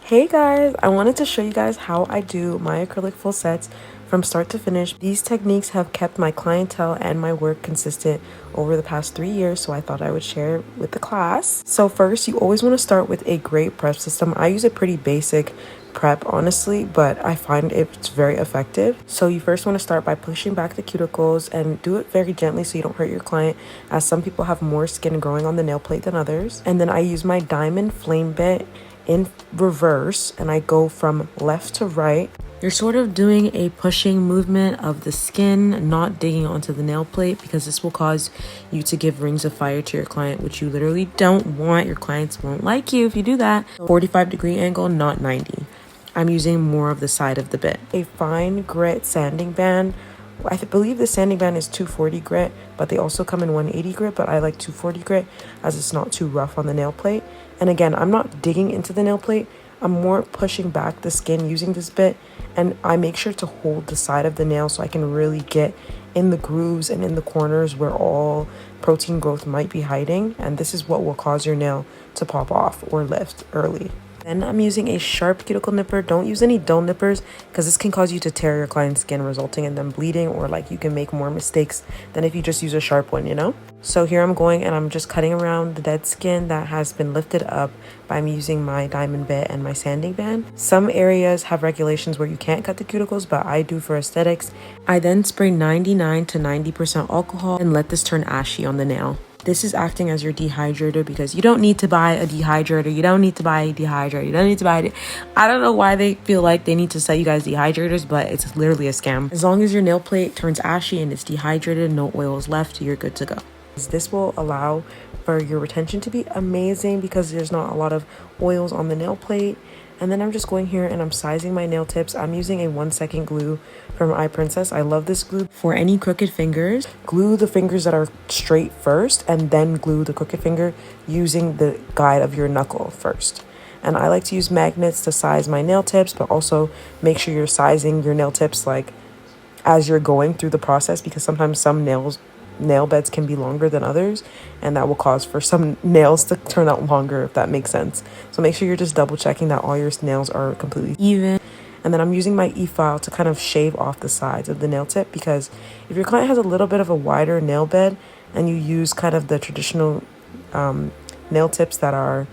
Hey guys, I wanted to show you guys how I do my acrylic full sets from start to finish. These techniques have kept my clientele and my work consistent over the past 3 years, so I thought I would share with the class. So first, you always want to start with a great prep system. I use a pretty basic prep honestly, but I find it's very effective. So you first want to start by pushing back the cuticles and do it very gently so you don't hurt your client, as some people have more skin growing on the nail plate than others. And then I use my diamond flame bit in reverse and I go from left to right. You're sort of doing a pushing movement of the skin, not digging onto the nail plate, because this will cause you to give rings of fire to your client, which you literally don't want. Your clients won't like you if you do that. 45-degree angle, not 90. I'm using more of the side of the bit. A fine grit sanding band. I believe the sanding band is 240 grit, but they also come in 180 grit, but I like 240 grit as it's not too rough on the nail plate. And again, I'm not digging into the nail plate. I'm more pushing back the skin using this bit, and I make sure to hold the side of the nail so I can really get in the grooves and in the corners where all protein growth might be hiding, and this is what will cause your nail to pop off or lift early. Then I'm using a sharp cuticle nipper. Don't use any dull nippers because this can cause you to tear your client's skin, resulting in them bleeding, or like you can make more mistakes than if you just use a sharp one, you know? So here I'm going and I'm just cutting around the dead skin that has been lifted up by me using my diamond bit and my sanding band. Some areas have regulations where you can't cut the cuticles, but I do for aesthetics. I then spray 99 to 90% alcohol and let this turn ashy on the nail. This is acting as your dehydrator because you don't need to buy a dehydrator. You don't need to buy a dehydrator. You don't need to buy it. I don't know why they feel like they need to sell you guys dehydrators, but it's literally a scam. As long as your nail plate turns ashy and it's dehydrated, no oil is left, you're good to go. This will allow for your retention to be amazing because there's not a lot of oils on the nail plate. And then I'm just going here and I'm sizing my nail tips. I'm using a 1-second glue from iPrincess. I love this glue. For any crooked fingers, glue the fingers that are straight first and then glue the crooked finger using the guide of your knuckle first. And I like to use magnets to size my nail tips, but also make sure you're sizing your nail tips like as you're going through the process, because sometimes some nail beds can be longer than others, and that will cause for some nails to turn out longer, if that makes sense. So make sure you're just double checking that all your nails are completely even. And then I'm using my e-file to kind of shave off the sides of the nail tip, because if your client has a little bit of a wider nail bed and you use kind of the traditional nail tips that are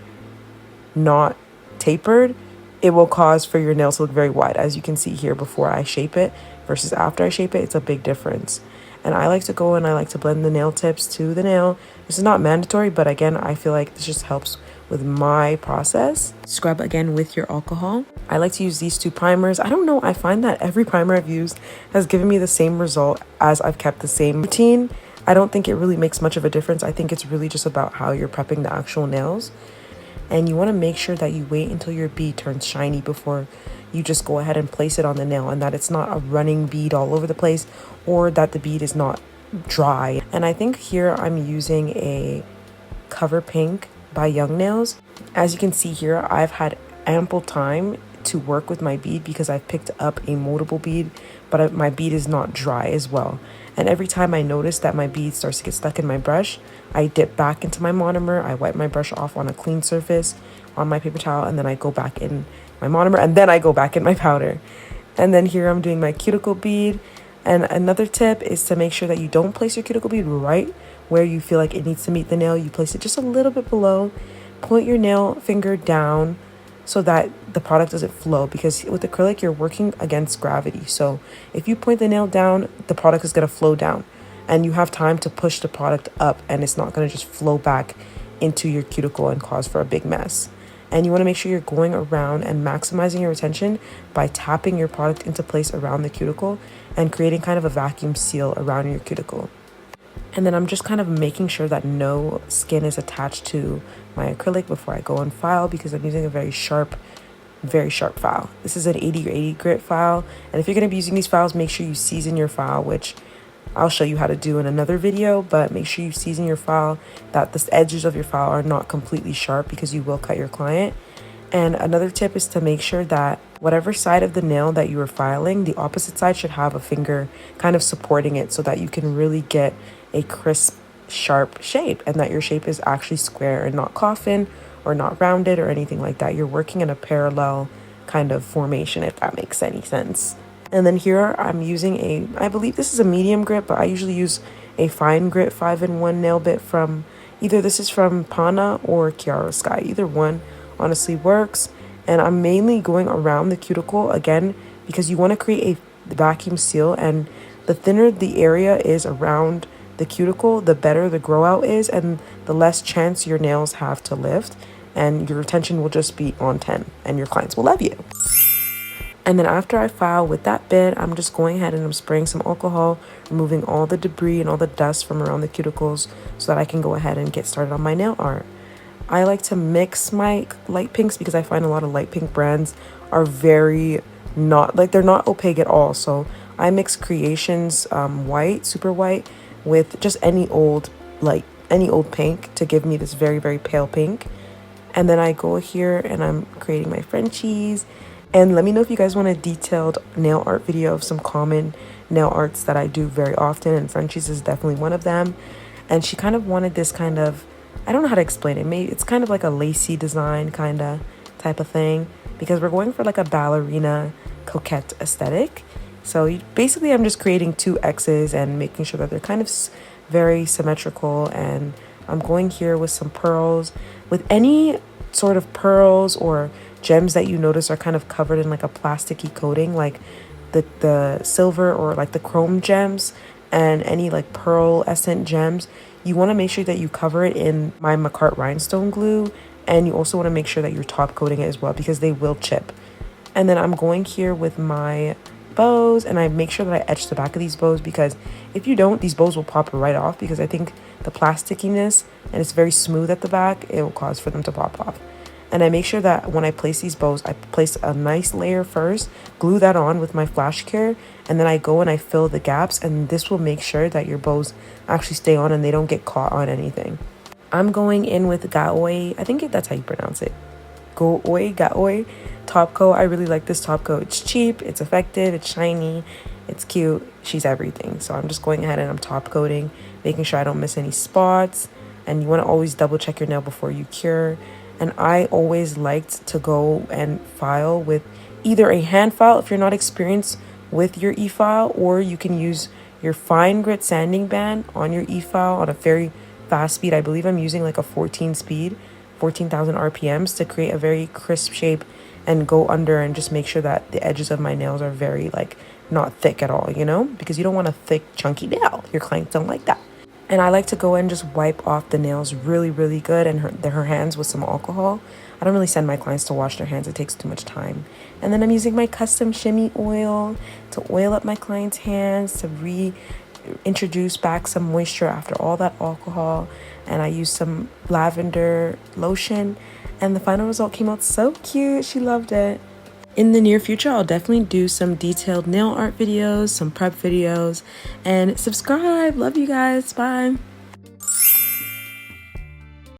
not tapered, it will cause for your nails to look very wide. As you can see here, before I shape it versus after I shape it, it's a big difference. And I like to go and I like to blend the nail tips to the nail. This is not mandatory, but again, I feel like this just helps with my process. Scrub again with your alcohol. I like to use these two primers. I don't know, I find that every primer I've used has given me the same result as I've kept the same routine. I don't think it really makes much of a difference. I think it's really just about how you're prepping the actual nails. And you want to make sure that you wait until your bead turns shiny before you just go ahead and place it on the nail, and that it's not a running bead all over the place, or that the bead is not dry. And I think here I'm using a Cover Pink by Young Nails. As you can see here, I've had ample time to work with my bead because I've picked up a moldable bead, but my bead is not dry as well. And every time I notice that my bead starts to get stuck in my brush, I dip back into my monomer, I wipe my brush off on a clean surface on my paper towel, and then I go back in my monomer, and then I go back in my powder. And then here I'm doing my cuticle bead. And another tip is to make sure that you don't place your cuticle bead right where you feel like it needs to meet the nail. You place it just a little bit below. Point your nail finger down so that the product doesn't flow, because with acrylic you're working against gravity. So if you point the nail down, the product is going to flow down, and you have time to push the product up, and it's not going to just flow back into your cuticle and cause for a big mess. And you want to make sure you're going around and maximizing your retention by tapping your product into place around the cuticle and creating kind of a vacuum seal around your cuticle. And then I'm just kind of making sure that no skin is attached to my acrylic before I go and file, because I'm using a very sharp file. This is an 80 or 80 grit file. And if you're going to be using these files, make sure you season your file, which I'll show you how to do in another video, but make sure you season your file, that the edges of your file are not completely sharp, because you will cut your client. And another tip is to make sure that whatever side of the nail that you are filing, the opposite side should have a finger kind of supporting it, so that you can really get a crisp, sharp shape, and that your shape is actually square and not coffin or not rounded or anything like that. You're working in a parallel kind of formation, if that makes any sense. And then here I'm using I believe this is a medium grit, but I usually use a fine grit 5-in-1 nail bit from either this is from Pana or Kiara Sky. Either one honestly works. And I'm mainly going around the cuticle again because you want to create a vacuum seal, and the thinner the area is around the cuticle, the better the grow out is, and the less chance your nails have to lift, and your retention will just be on 10 and your clients will love you. And then after I file with that bit, I'm just going ahead and I'm spraying some alcohol, removing all the debris and all the dust from around the cuticles so that I can go ahead and get started on my nail art. I like to mix my light pinks because I find a lot of light pink brands are very not, like, they're not opaque at all. So I mix Creations white, super white, with just any old pink to give me this very, very pale pink. And then I go here and I'm creating my Frenchies. And let me know if you guys want a detailed nail art video of some common nail arts that I do very often, and Frenchies is definitely one of them. And she kind of wanted this kind of, I don't know how to explain it, maybe it's kind of like a lacy design kind of type of thing, because we're going for like a ballerina coquette aesthetic. So basically I'm just creating 2 X's and making sure that they're kind of very symmetrical. And I'm going here with some pearls, with any sort of pearls or gems that you notice are kind of covered in like a plasticky coating, like the silver or like the chrome gems and any like pearl essence gems. You want to make sure that you cover it in my Makartt Rhinestone glue, and you also want to make sure that you're top coating it as well because they will chip. And then I'm going here with my bows, and I make sure that I etch the back of these bows, because if you don't, these bows will pop right off, because I think the plasticiness and it's very smooth at the back, it will cause for them to pop off. And I make sure that when I place these bows, I place a nice layer first, glue that on with my Flash Cure, and then I go and I fill the gaps, and this will make sure that your bows actually stay on and they don't get caught on anything. I'm going in with Gaoy, I think that's how you pronounce it, Gaoy Top Coat. I really like this top coat. It's cheap, it's effective, it's shiny, it's cute, she's everything. So I'm just going ahead and I'm top coating, making sure I don't miss any spots. And you want to always double check your nail before you cure. And I always liked to go and file with either a hand file if you're not experienced with your e-file, or you can use your fine grit sanding band on your e-file on a very fast speed. I believe I'm using like a 14 speed, 14,000 RPMs to create a very crisp shape and go under and just make sure that the edges of my nails are very like not thick at all, you know, because you don't want a thick chunky nail. Your clients don't like that. And I like to go and just wipe off the nails really, really good, and her hands with some alcohol. I don't really send my clients to wash their hands. It takes too much time. And then I'm using my custom shimmy oil to oil up my clients' hands, to reintroduce back some moisture after all that alcohol. And I used some lavender lotion, and the final result came out so cute. She loved it. In the near future, I'll definitely do some detailed nail art videos, some prep videos, and subscribe. Love you guys. Bye.